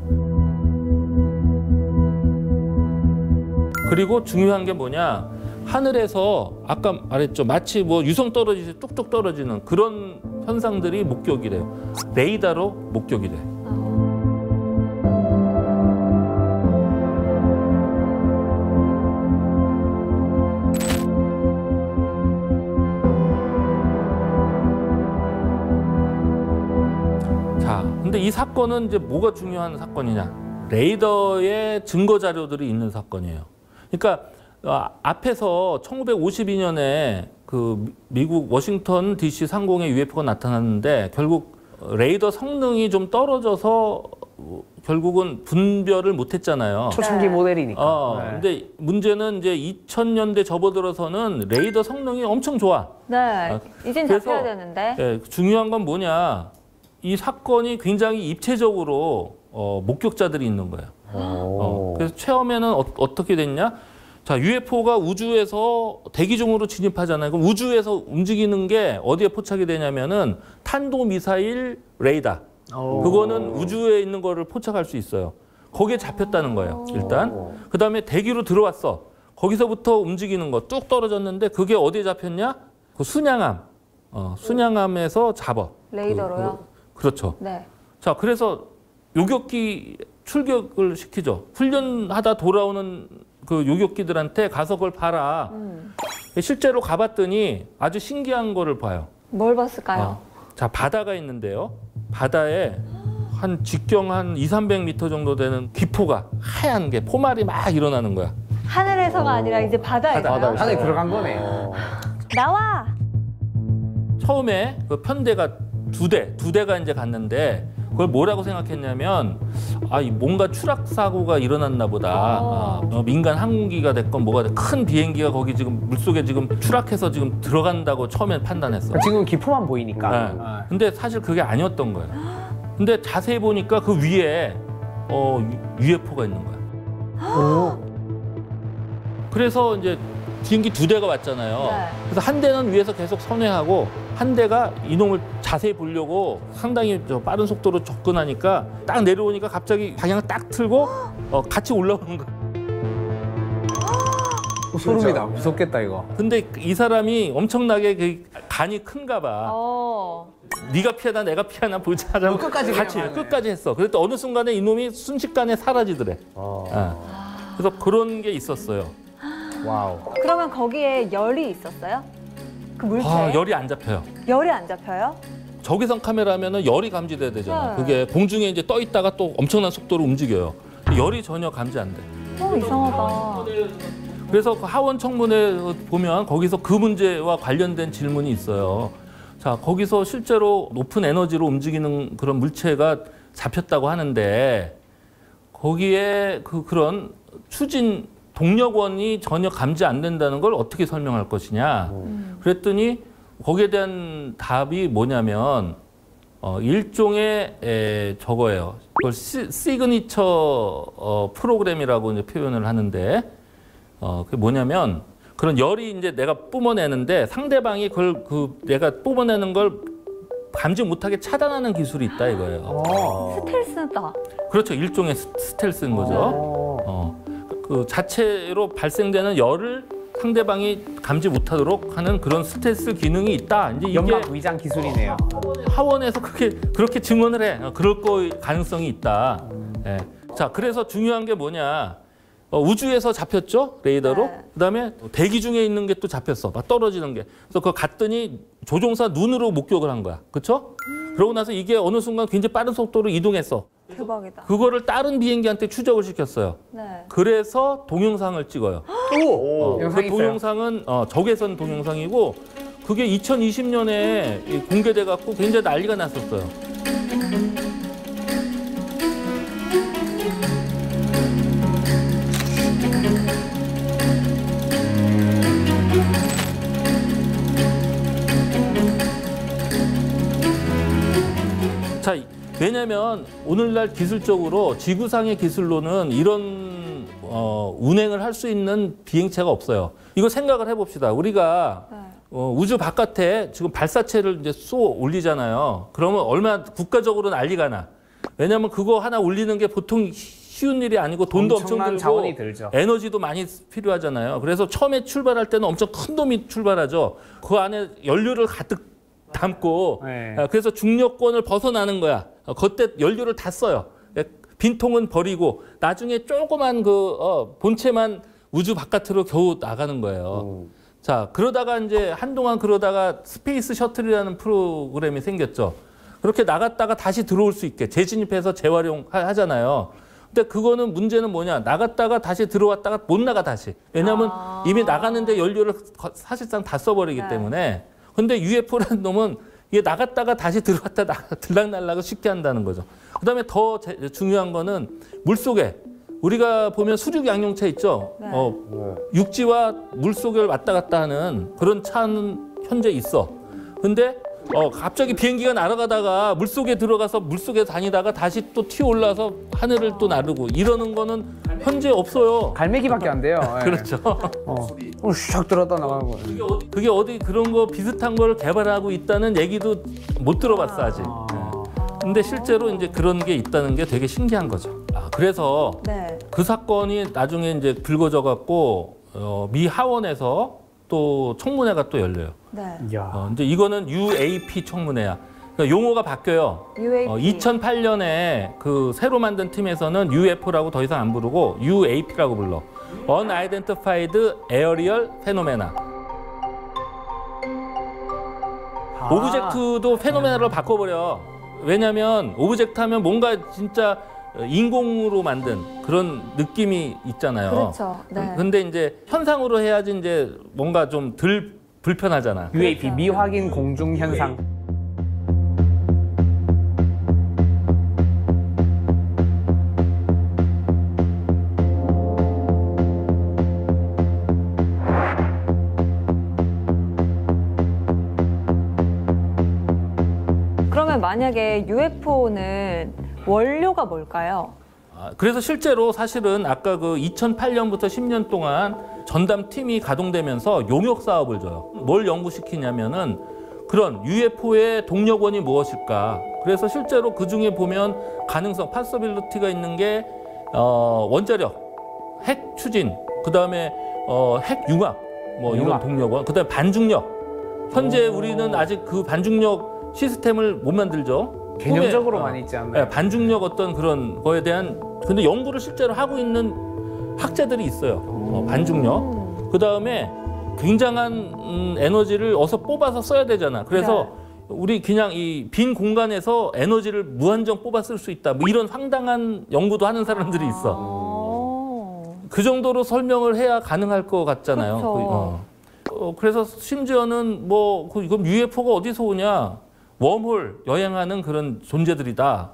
그리고 중요한 게 뭐냐, 하늘에서 아까 말했죠, 마치 뭐 유성 떨어지듯이 뚝뚝 떨어지는 그런 현상들이 목격이 돼요. 레이더로 목격이 돼. 근데 이 사건은 이제 뭐가 중요한 사건이냐? 레이더의 증거 자료들이 있는 사건이에요. 그러니까 앞에서 1952년에 그 미국 워싱턴 DC 상공에 UFO가 나타났는데 결국 레이더 성능이 좀 떨어져서 결국은 분별을 못했잖아요. 초창기 모델이니까. 네. 근데 문제는 이제 2000년대 접어들어서는 레이더 성능이 엄청 좋아. 네. 이젠 그래서, 잡혀야 되는데. 예, 중요한 건 뭐냐? 이 사건이 굉장히 입체적으로 목격자들이 있는 거예요. 그래서 처음에는 어떻게 됐냐? 자, UFO가 우주에서 대기 중으로 진입하잖아요. 그럼 우주에서 움직이는 게 어디에 포착이 되냐면은 탄도미사일 레이더. 그거는 우주에 있는 거를 포착할 수 있어요. 거기에 잡혔다는 거예요, 일단. 그 다음에 대기로 들어왔어. 거기서부터 움직이는 거 뚝 떨어졌는데 그게 어디에 잡혔냐? 그 순양함. 순양함에서 잡아. 레이더로요? 그렇죠. 네. 자, 그래서 요격기 출격을 시키죠. 훈련하다 돌아오는 그 요격기들한테 가서 그걸 봐라. 실제로 가봤더니 아주 신기한 거를 봐요. 뭘 봤을까요? 자, 바다가 있는데요. 바다에 한 직경 한 200~300m 정도 되는 기포가 하얀 게 포말이 막 일어나는 거야. 하늘에서가 아니라 이제 바다에서요? 바다에서. 안에 들어간 거네. 나와! 처음에 그 편대가 두 대가 이제 갔는데 그걸 뭐라고 생각했냐면 뭔가 추락 사고가 일어났나 보다. 민간 항공기가 됐건 뭐가 됐건 큰 비행기가 거기 지금 물속에 지금 추락해서 지금 들어간다고 처음엔 판단했어. 지금 기포만 보이니까. 네. 근데 사실 그게 아니었던 거예요. 근데 자세히 보니까 그 위에 UFO가 있는 거야. 그래서 이제 비행기 두 대가 왔잖아요. 네. 그래서 한 대는 위에서 계속 선회하고 한 대가 이놈을 자세히 보려고 상당히 빠른 속도로 접근하니까 딱 내려오니까 갑자기 방향을 딱 틀고 같이 올라오는 거야. 소름이다. 무섭겠다 이거. 근데 이 사람이 엄청나게 그 간이 큰가 봐. 네가 피하나 내가 피하나 보자 하자고 끝까지 같이 그냥 끝까지 했어. 그랬더니 어느 순간에 이놈이 순식간에 사라지더래. 그래서 그런 게 있었어요. 와우. 그러면 거기에 열이 있었어요? 그 물체에? 열이 안 잡혀요. 열이 안 잡혀요? 적외선 카메라면은 열이 감지돼야 되잖아. 네. 그게 공중에 이제 떠 있다가 또 엄청난 속도로 움직여요. 열이 전혀 감지 안 돼. 이상하다. 그래서 그 하원 청문회 보면 거기서 그 문제와 관련된 질문이 있어요. 자, 거기서 실제로 높은 에너지로 움직이는 그런 물체가 잡혔다고 하는데 거기에 그런 추진 동력원이 전혀 감지 안 된다는 걸 어떻게 설명할 것이냐. 그랬더니 거기에 대한 답이 뭐냐면 일종의 저거예요. 그걸 시그니처 프로그램이라고 이제 표현을 하는데 그게 뭐냐면 그런 열이 이제 내가 뿜어내는데 상대방이 그걸 내가 뿜어내는 걸 감지 못하게 차단하는 기술이 있다 이거예요. 스텔스다. 그렇죠. 일종의 스텔스인 거죠. 그 자체로 발생되는 열을 상대방이 감지 못하도록 하는 그런 스텔스 기능이 있다. 이제 이게 연막 위장 기술이네요. 하원에서 그렇게 증언을 해. 그럴 거 가능성이 있다. 예. 자, 그래서 중요한 게 뭐냐? 우주에서 잡혔죠 레이더로. 네. 그다음에 대기 중에 있는 게 또 잡혔어. 막 떨어지는 게. 그래서 그거 갔더니 조종사 눈으로 목격을 한 거야. 그렇죠? 그러고 나서 이게 어느 순간 굉장히 빠른 속도로 이동했어. 대박이다. 그거를 다른 비행기한테 추적을 시켰어요. 네. 그래서 동영상을 찍어요. 오! 그 영상이 있어요. 동영상은 적외선 동영상이고 그게 2020년에 공개돼 갖고 굉장히 난리가 났었어요. 자, 왜냐면 오늘날 기술적으로 지구상의 기술로는 이런 운행을 할 수 있는 비행체가 없어요. 이거 생각을 해봅시다. 우리가 네. 우주 바깥에 지금 발사체를 이제 쏘 올리잖아요. 그러면 얼마나 국가적으로 난리가 나. 왜냐면 그거 하나 올리는 게 보통 쉬운 일이 아니고 돈도 엄청 엄청난 들고 자원이 들죠. 에너지도 많이 필요하잖아요. 그래서 처음에 출발할 때는 엄청 큰 놈이 출발하죠. 그 안에 연료를 가득 담고 네. 그래서 중력권을 벗어나는 거야. 그때 연료를 다 써요. 빈통은 버리고 나중에 조그만 본체만 우주 바깥으로 겨우 나가는 거예요. 자, 그러다가 이제 한동안 그러다가 스페이스 셔틀이라는 프로그램이 생겼죠. 그렇게 나갔다가 다시 들어올 수 있게 재진입해서 재활용하잖아요. 근데 그거는 문제는 뭐냐? 나갔다가 다시 들어왔다가 못 나가 다시. 왜냐하면 이미 나가는데 연료를 사실상 다 써버리기 네. 때문에. 근데 UFO라는 놈은 이게 나갔다가 다시 들어왔다 들락날락을 쉽게 한다는 거죠. 그다음에 더 중요한 거는 물속에 우리가 보면 수륙 양용차 있죠. 네. 육지와 물속을 왔다 갔다 하는 그런 차는 현재 있어. 근데 갑자기 비행기가 날아가다가 물속에 들어가서 물속에 다니다가 다시 또 튀어 올라서 하늘을 또 나르고 이러는 거는 현재 없어요. 갈매기밖에 안 돼요. 예. 그렇죠. 샥 들었다 나가는 거. 그게 어디 그런 거 비슷한 걸 개발하고 있다는 얘기도 못 들어봤어 아직. 근데 실제로 이제 그런 게 있다는 게 되게 신기한 거죠. 그래서 네. 그 사건이 나중에 이제 불거져 갖고 미 하원에서 또 청문회가 또 열려요. 네. 이야. 이제 이거는 UAP 청문회야. 그러니까 용어가 바뀌어요. UAP. 2008년에 그 새로 만든 팀에서는 UFO라고 더 이상 안 부르고 UAP라고 불러. Unidentified Aerial Phenomena. 오브젝트도 페노메나로 바꿔버려. 왜냐면 오브젝트 하면 뭔가 진짜 인공으로 만든 그런 느낌이 있잖아요. 그렇죠. 네. 근데 이제 현상으로 해야지 이제 뭔가 좀 덜 불편하잖아. UAP 그렇죠. 미확인 공중 현상. 그러면 만약에 UFO는 원료가 뭘까요? 그래서 실제로 사실은 아까 그 2008년부터 10년 동안 전담 팀이 가동되면서 용역 사업을 줘요. 뭘 연구시키냐면은 그런 UFO의 동력원이 무엇일까. 그래서 실제로 그 중에 보면 가능성, 파서빌리티가 있는 게 원자력, 핵 추진, 그 다음에 핵 융합, 뭐 이런 융합. 동력원, 그 다음에 반중력. 현재 우리는 아직 그 반중력 시스템을 못 만들죠. 개념적으로 꿈에, 많이 있지 않나요? 네, 반중력 어떤 그런 거에 대한 근데 연구를 실제로 하고 있는 학자들이 있어요. 반중력. 그 다음에 굉장한 에너지를 어서 뽑아서 써야 되잖아. 그래서 우리 그냥 이 빈 공간에서 에너지를 무한정 뽑아 쓸 수 있다. 뭐 이런 황당한 연구도 하는 사람들이 있어. 그 정도로 설명을 해야 가능할 것 같잖아요. 그렇죠. 그래서 심지어는 뭐 이건 UFO가 어디서 오냐? 웜홀 여행하는 그런 존재들이다.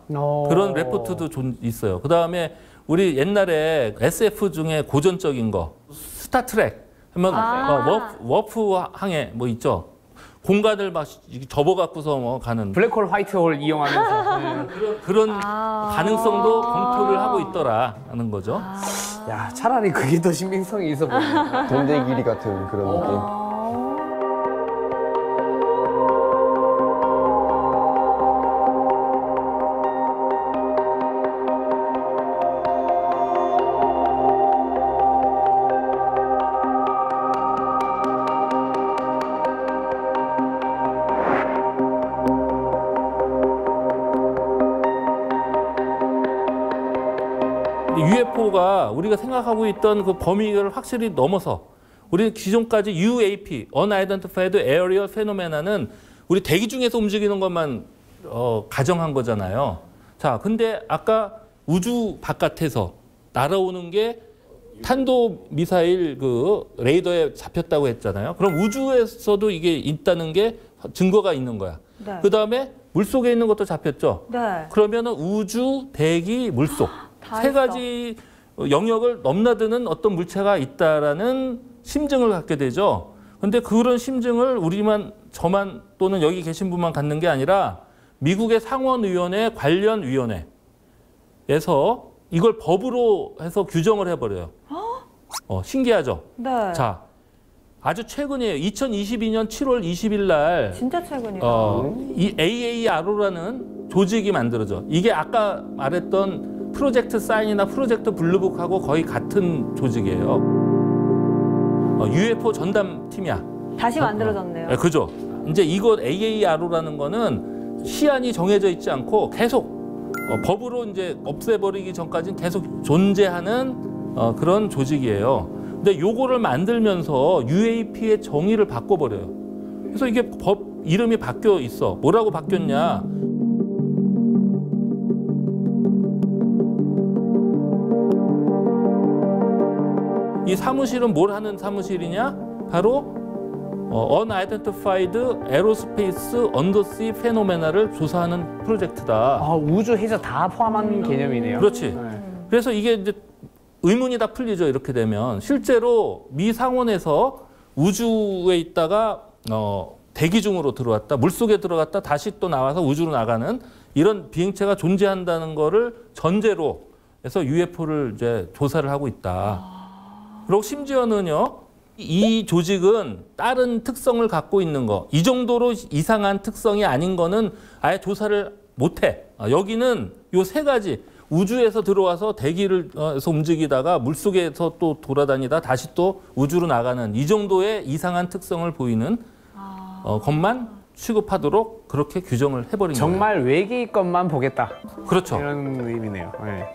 그런 레포트도 있어요. 그 다음에 우리 옛날에 SF 중에 고전적인 거 스타트랙 하면 워프 항해 뭐 있죠. 공간을 막 접어갖고서 뭐 가는 블랙홀 화이트홀 이용하면서. 그런 가능성도 검토를 하고 있더라 하는 거죠. 야, 차라리 그게 더 신빙성이 있어 보이네. 돈대길이 같은 그런 느낌. UFO가 우리가 생각하고 있던 그 범위를 확실히 넘어서 우리 기존까지 UAP, Unidentified Aerial Phenomena는 우리 대기 중에서 움직이는 것만 가정한 거잖아요. 자, 근데 아까 우주 바깥에서 날아오는 게 탄도 미사일 그 레이더에 잡혔다고 했잖아요. 그럼 우주에서도 이게 있다는 게 증거가 있는 거야. 네. 그 다음에 물속에 있는 것도 잡혔죠. 네. 그러면은 우주, 대기, 물속 다 세 있어. 가지 영역을 넘나드는 어떤 물체가 있다라는 심증을 갖게 되죠. 근데 그런 심증을 우리만 저만 또는 여기 계신 분만 갖는 게 아니라 미국의 상원의원회 관련 위원회에서 이걸 법으로 해서 규정을 해버려요. 신기하죠? 네. 자, 아주 최근이에요. 2022년 7월 20일 날 진짜 최근이다. 이 AARO라는 조직이 만들어져. 이게 아까 말했던 프로젝트 사인이나 프로젝트 블루북하고 거의 같은 조직이에요. UFO 전담팀이야. 다시 만들어졌네요. 네, 그죠? 이제 이거 AARO라는 거는 시한이 정해져 있지 않고 계속 법으로 이제 없애버리기 전까지는 계속 존재하는 그런 조직이에요. 근데 요거를 만들면서 UAP의 정의를 바꿔버려요. 그래서 이게 법 이름이 바뀌어 있어. 뭐라고 바뀌었냐? 이 사무실은 뭘 하는 사무실이냐? 바로 Unidentified Aerospace Undersea Phenomena를 조사하는 프로젝트다. 아, 우주 해저 다 포함한 개념이네요. 그렇지. 네. 그래서 이게 이제 의문이 다 풀리죠. 이렇게 되면 실제로 미 상원에서 우주에 있다가 대기 중으로 들어왔다, 물속에 들어갔다, 다시 또 나와서 우주로 나가는 이런 비행체가 존재한다는 거를 전제로 해서 UFO를 이제 조사를 하고 있다. 그리고 심지어는요, 이 조직은 다른 특성을 갖고 있는 거, 이 정도로 이상한 특성이 아닌 거는 아예 조사를 못해. 여기는 요 세 가지. 우주에서 들어와서 대기를에서 움직이다가 물속에서 또 돌아다니다 다시 또 우주로 나가는 이 정도의 이상한 특성을 보이는 것만 취급하도록 그렇게 규정을 해버린 거예요. 정말 외계의 것만 보겠다. 그렇죠. 이런 의미네요. 네.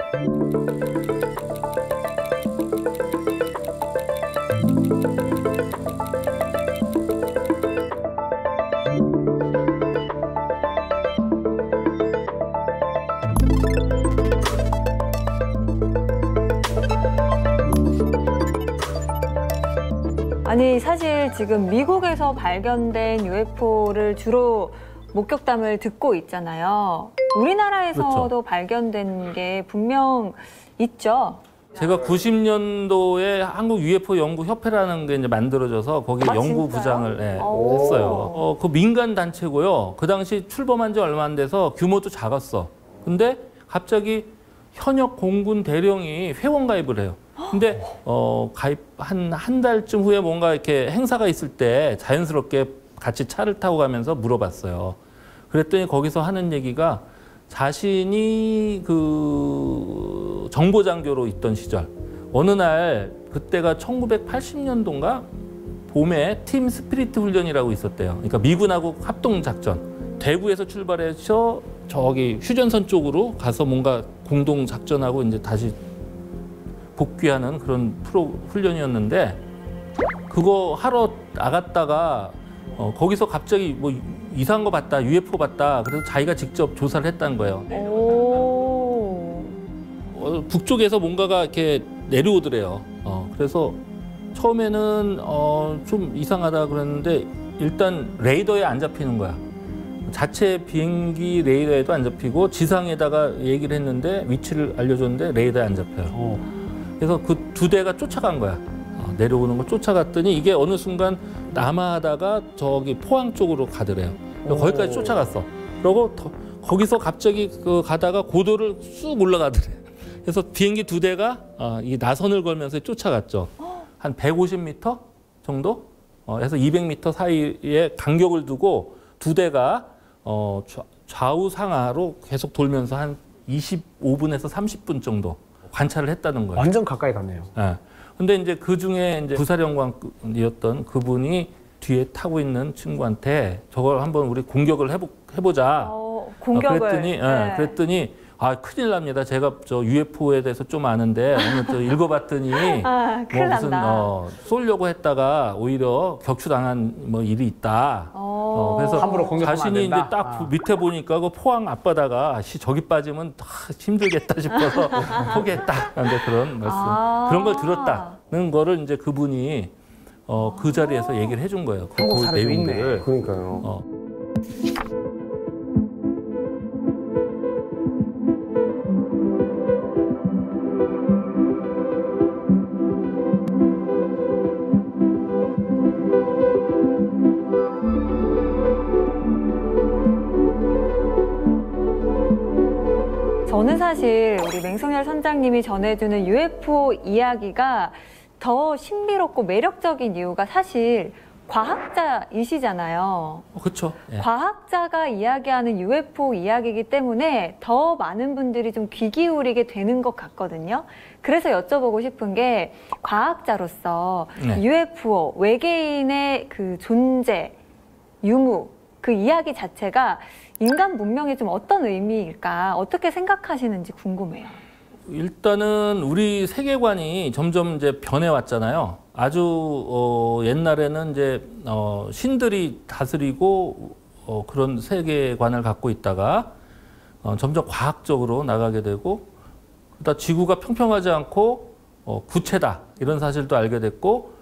아니 사실 지금 미국에서 발견된 UFO를 주로 목격담을 듣고 있잖아요. 우리나라에서도 그렇죠. 발견된 게 분명 있죠. 제가 90년도에 한국 UFO 연구 협회라는 게 이제 만들어져서 거기 아, 연구 진짜요? 부장을 오. 했어요. 그 민간 단체고요. 그 당시 출범한 지 얼마 안 돼서 규모도 작았어. 근데 갑자기 현역 공군 대령이 회원 가입을 해요. 근데 가입 한 달쯤 후에 뭔가 이렇게 행사가 있을 때 자연스럽게 같이 차를 타고 가면서 물어봤어요. 그랬더니 거기서 하는 얘기가 자신이 그 정보장교로 있던 시절 어느 날 그때가 1980년도인가 봄에 팀 스피리트 훈련이라고 있었대요. 그러니까 미군하고 합동 작전. 대구에서 출발해서 저기 휴전선 쪽으로 가서 뭔가 공동 작전하고 이제 다시 복귀하는 그런 훈련이었는데 그거 하러 나갔다가 거기서 갑자기 뭐 이상한 거 봤다, UFO 봤다. 그래서 자기가 직접 조사를 했다는 거예요. 오. 북쪽에서 뭔가가 이렇게 내려오더래요. 그래서 처음에는 좀 이상하다 그랬는데 일단 레이더에 안 잡히는 거야. 자체 비행기 레이더에도 안 잡히고 지상에다가 얘기를 했는데 위치를 알려줬는데 레이더에 안 잡혀요. 그래서 그 두 대가 쫓아간 거야. 내려오는 걸 쫓아갔더니 이게 어느 순간 남하하다가 저기 포항 쪽으로 가더래요. 거기까지 쫓아갔어. 그러고 거기서 갑자기 그 가다가 고도를 쑥 올라가더래요. 그래서 비행기 두 대가 이 나선을 걸면서 쫓아갔죠. 한 150m 정도? 해서 200m 사이에 간격을 두고 두 대가 좌우 상하로 계속 돌면서 한 25분에서 30분 정도 관찰을 했다는 거예요. 완전 가까이 갔네요. 예. 근데 이제 그 중에 이제 부사령관이었던 그분이 뒤에 타고 있는 친구한테 저걸 한번 우리 공격을 해보자. 공격을. 그랬더니, 네. 그랬더니 큰일 납니다. 제가 저 UFO에 대해서 좀 아는데 오늘 또 읽어봤더니 큰일 무슨 난다. 쏘려고 했다가 오히려 격추당한 뭐 일이 있다. 그래서 함부로 공격하면 안 자신이 된다. 이제 딱 밑에 보니까 그 포항 앞바다가 저기 빠지면 힘들겠다 싶어서 포기했다. 근데 그런 말씀, 그런 걸 들었다는 거를 이제 그분이 그 자리에서 얘기를 해준 거예요. 그 한국 사례도 내용들을. 그러니까요. 저는 사실 우리 맹성열 선장님이 전해주는 UFO 이야기가 더 신비롭고 매력적인 이유가 사실 과학자이시잖아요. 그렇죠. 예. 과학자가 이야기하는 UFO 이야기이기 때문에 더 많은 분들이 좀 귀 기울이게 되는 것 같거든요. 그래서 여쭤보고 싶은 게 과학자로서 네. UFO, 외계인의 그 존재, 유무, 그 이야기 자체가 인간 문명에 좀 어떤 의미일까, 어떻게 생각하시는지 궁금해요. 일단은 우리 세계관이 점점 이제 변해왔잖아요. 아주 옛날에는 이제 신들이 다스리고 그런 세계관을 갖고 있다가 점점 과학적으로 나가게 되고, 그러다 지구가 평평하지 않고 구체다 이런 사실도 알게 됐고,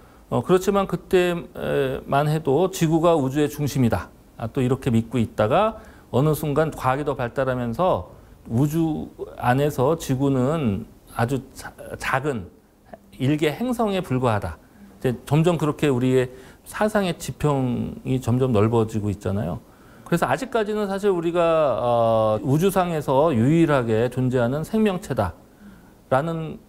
그렇지만 그때만 해도 지구가 우주의 중심이다 또 이렇게 믿고 있다가 어느 순간 과학이 더 발달하면서 우주 안에서 지구는 아주 작은 일개 행성에 불과하다. 이제 점점 그렇게 우리의 사상의 지평이 점점 넓어지고 있잖아요. 그래서 아직까지는 사실 우리가 우주상에서 유일하게 존재하는 생명체다라는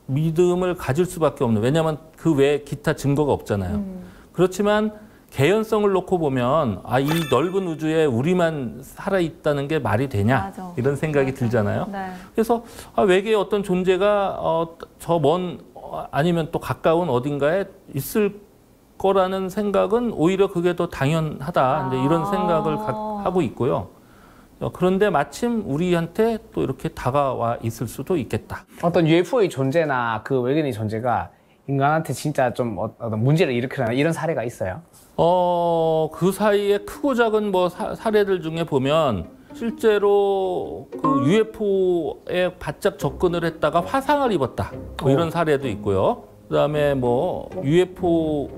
믿음을 가질 수밖에 없는, 왜냐하면 그 외에 기타 증거가 없잖아요. 그렇지만 개연성을 놓고 보면 이 넓은 우주에 우리만 살아있다는 게 말이 되냐, 맞아. 이런 생각이 맞아. 들잖아요. 네. 그래서 외계의 어떤 존재가 저 먼 아니면 또 가까운 어딘가에 있을 거라는 생각은 오히려 그게 더 당연하다, 이제 이런 생각을 하고 있고요. 그런데 마침 우리한테 또 이렇게 다가와 있을 수도 있겠다. 어떤 UFO의 존재나 그 외계인의 존재가 인간한테 진짜 좀 어떤 문제를 일으키는 이런 사례가 있어요? 그 사이에 크고 작은 뭐 사례들 중에 보면 실제로 그 UFO에 바짝 접근을 했다가 화상을 입었다, 뭐 이런 사례도 있고요. 그다음에 뭐 UFO로부터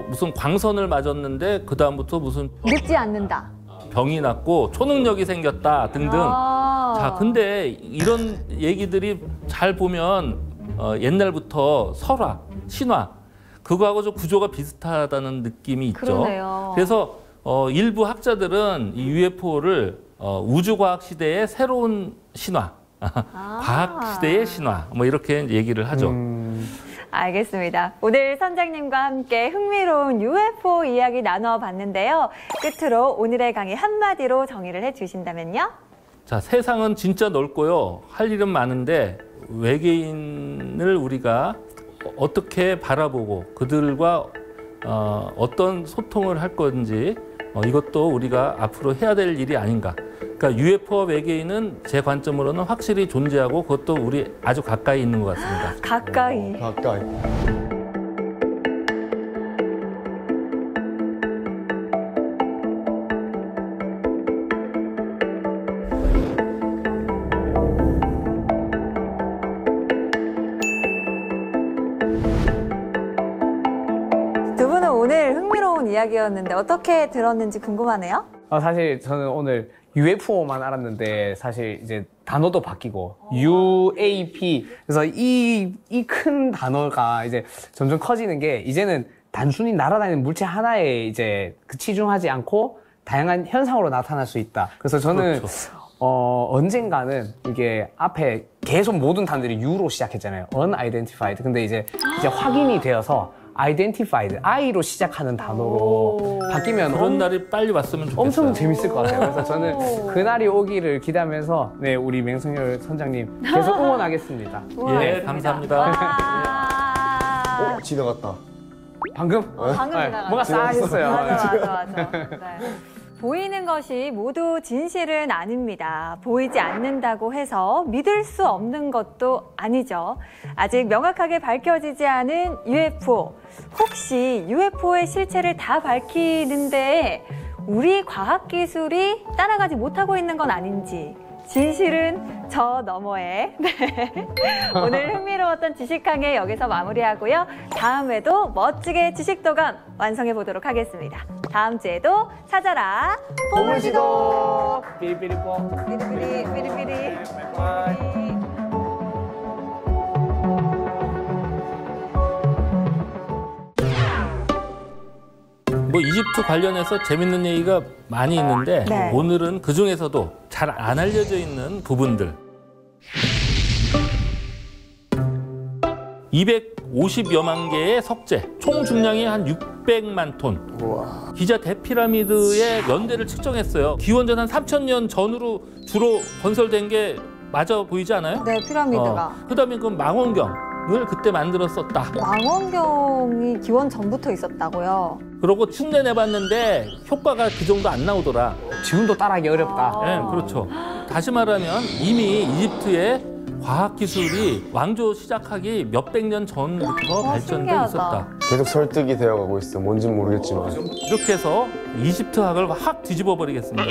무슨 광선을 맞았는데 그 다음부터 무슨 늙지 않는다. 병이 났고 초능력이 생겼다 등등. 자, 근데 이런 얘기들이 잘 보면 옛날부터 설화, 신화 그거하고 좀 구조가 비슷하다는 느낌이 있죠. 그러네요. 그래서 일부 학자들은 이 UFO를 우주과학 시대의 새로운 신화, 과학 시대의 신화, 뭐 이렇게 얘기를 하죠. 알겠습니다. 오늘 선장님과 함께 흥미로운 UFO 이야기 나눠봤는데요. 끝으로 오늘의 강의 한마디로 정의를 해주신다면요? 자, 세상은 진짜 넓고요. 할 일은 많은데 외계인을 우리가 어떻게 바라보고 그들과 어떤 소통을 할 건지 이것도 우리가 앞으로 해야 될 일이 아닌가. 그러니까 UFO와 외계인은 제 관점으로는 확실히 존재하고 그것도 우리 아주 가까이 있는 것 같습니다. 가까이. 가까이. 두 분은 오늘 흥미로운 이야기였는데 어떻게 들었는지 궁금하네요. 사실 저는 오늘 UFO만 알았는데 사실 이제 단어도 바뀌고 UAP 그래서 이 큰 단어가 이제 점점 커지는 게 이제는 단순히 날아다니는 물체 하나에 이제 치중하지 않고 다양한 현상으로 나타날 수 있다. 그래서 저는 언젠가는 이게 앞에 계속 모든 단들이 U로 시작했잖아요. unidentified. 근데 이제 확인이 되어서 identified, I로 시작하는 단어로 바뀌면 그런 날이 빨리 왔으면 좋겠어요. 엄청 재밌을 것 같아요. 그래서 저는 그날이 오기를 기대하면서 네, 우리 맹성열 선장님 계속 응원하겠습니다. 예, 감사합니다. 와. 지나갔다. 방금? 방금 네, 지나갔다. 뭔가 싸했어요. 맞아. 네. 보이는 것이 모두 진실은 아닙니다. 보이지 않는다고 해서 믿을 수 없는 것도 아니죠. 아직 명확하게 밝혀지지 않은 UFO. 혹시 UFO의 실체를 다 밝히는데 우리 과학기술이 따라가지 못하고 있는 건 아닌지. 진실은 저 너머에. 네. 오늘 흥미로웠던 지식항해 여기서 마무리하고요. 다음에도 멋지게 지식도감 완성해 보도록 하겠습니다. 다음 주에도 찾아라 보물지도. 삐리삐리뽀. 삐리삐리. 뭐 이집트 관련해서 재밌는 얘기가 많이 있는데 네. 오늘은 그 중에서도 잘 안 알려져 있는 부분들. 250여만 개의 석재, 총 중량이 한 600만 톤. 기자 대피라미드의 연대를 측정했어요. 기원전 한 3,000년 전으로 주로 건설된 게 맞아 보이지 않아요? 네, 피라미드가. 그다음에 그 망원경을 그때 만들었었다. 망원경이 기원 전부터 있었다고요? 그러고 흉내 내봤는데 효과가 그 정도 안 나오더라. 지금도 따라하기 어렵다. 네, 그렇죠. 다시 말하면 이미 이집트의 과학기술이 왕조 시작하기 몇백 년 전부터 발전돼 신기하다. 있었다. 계속 설득이 되어가고 있어. 뭔진 모르겠지만. 이렇게 해서 이집트학을 확 뒤집어 버리겠습니다.